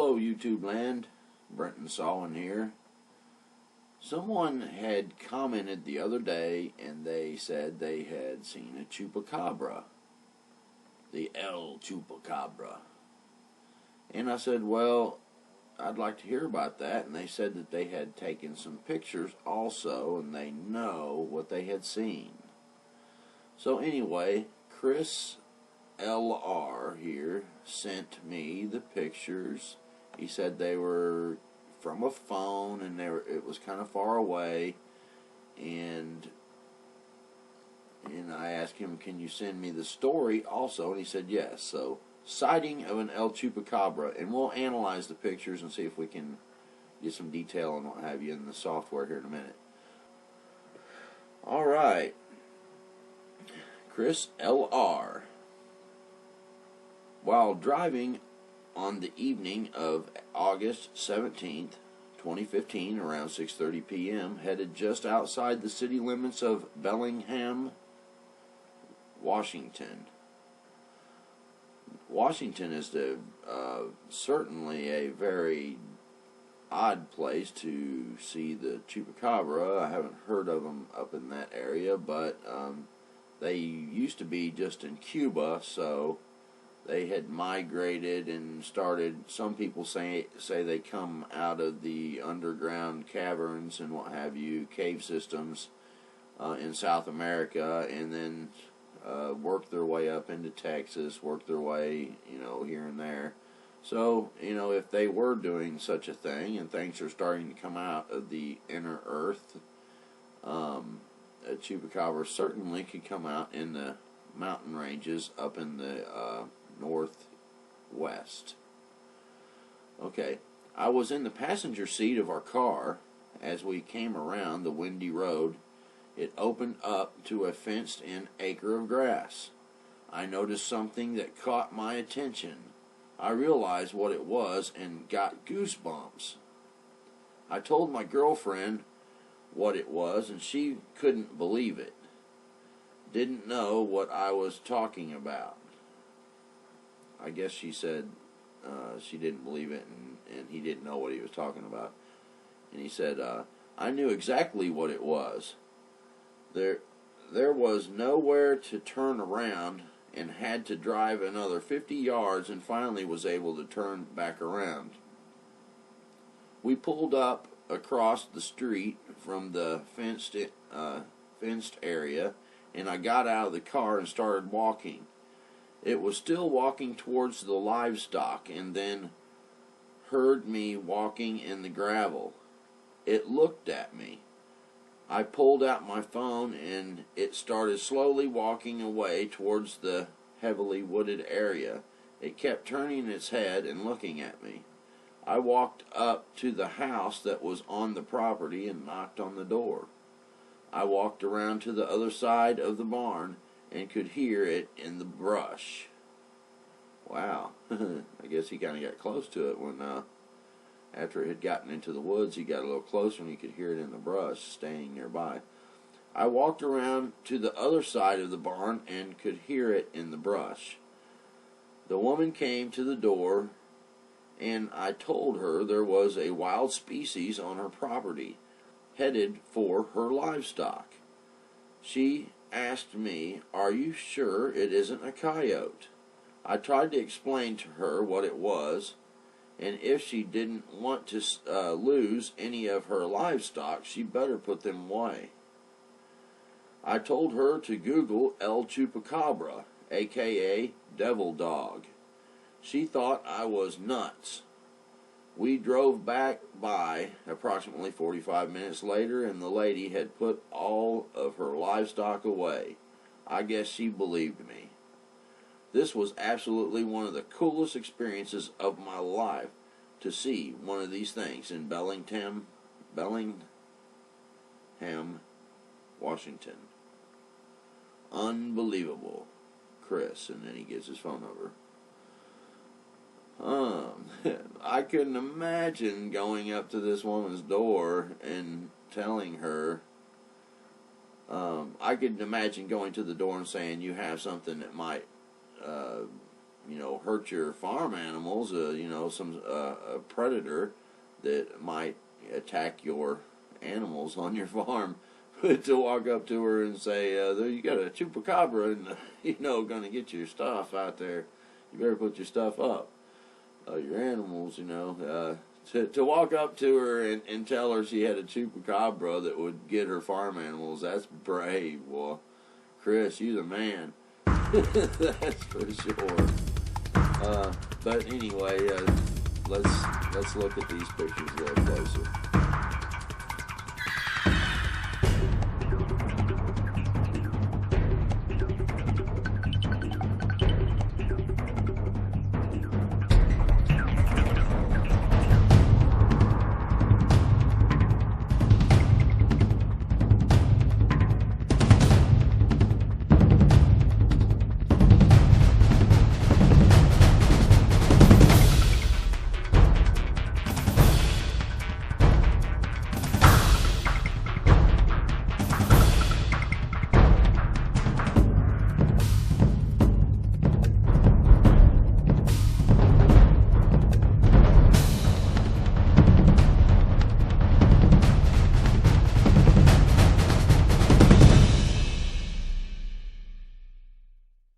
Hello YouTube land, Brenton Sawin here. Someone had commented the other day and they said they had seen a Chupacabra. The El Chupacabra. And I said, well, I'd like to hear about that. And they said that they had taken some pictures also and they know what they had seen. So anyway, Chris LR here sent me the pictures. He said they were from a phone and it was kind of far away, and I asked him, can you send me the story also, and he said yes. So, sighting of an El Chupacabra, and we'll analyze the pictures and see if we can get some detail and what have you in the software here in a minute. Alright, Chris LR. While driving on the evening of August 17th, 2015, around 6:30 p.m., headed just outside the city limits of Bellingham, Washington. Washington is certainly a very odd place to see the Chupacabra. I haven't heard of them up in that area, but they used to be just in Cuba, so they had migrated and started. Some people say they come out of the underground caverns and what have you, cave systems in South America, and then work their way up into Texas, work their way, here and there. So, if they were doing such a thing and things are starting to come out of the inner earth, a Chupacabra certainly could come out in the mountain ranges up in the northwest. Okay, I was in the passenger seat of our car as we came around the windy road. It opened up to a fenced-in acre of grass. I noticed something that caught my attention. I realized what it was and got goosebumps. I told my girlfriend what it was and she couldn't believe it. Didn't know what I was talking about. I guess she said she didn't believe it and he didn't know what he was talking about. And he said, I knew exactly what it was. There was nowhere to turn around and had to drive another 50 yards and finally was able to turn back around. We pulled up across the street from the fenced area, and I got out of the car and started walking. It was still walking towards the livestock and then heard me walking in the gravel. It looked at me. I pulled out my phone and it started slowly walking away towards the heavily wooded area. It kept turning its head and looking at me. I walked up to the house that was on the property and knocked on the door. I walked around to the other side of the barn and could hear it in the brush. Wow. I guess he kind of got close to it when, after it had gotten into the woods, he got a little closer and he could hear it in the brush staying nearby. I walked around to the other side of the barn and could hear it in the brush. The woman came to the door and I told her there was a wild species on her property, headed for her livestock. She asked me, are you sure it isn't a coyote? I tried to explain to her what it was, and if she didn't want to lose any of her livestock, she better put them away. I told her to Google El Chupacabra, aka Devil Dog. She thought I was nuts. We drove back by approximately 45 minutes later, and the lady had put all of her livestock away. I guess she believed me. This was absolutely one of the coolest experiences of my life, to see one of these things in Bellingham, Washington. Unbelievable, Chris, and then he gives his phone number. I couldn't imagine going up to this woman's door and telling her. I could imagine going to the door and saying, you have something that might hurt your farm animals, some a predator that might attack your animals on your farm, to walk up to her and say, you got a chupacabra and, going to get your stuff out there. You better put your stuff up. Your animals, to walk up to her and tell her she had a chupacabra that would get her farm animals, that's brave, boy. Chris, you the man. That's for sure. But anyway, let's look at these pictures a little closer.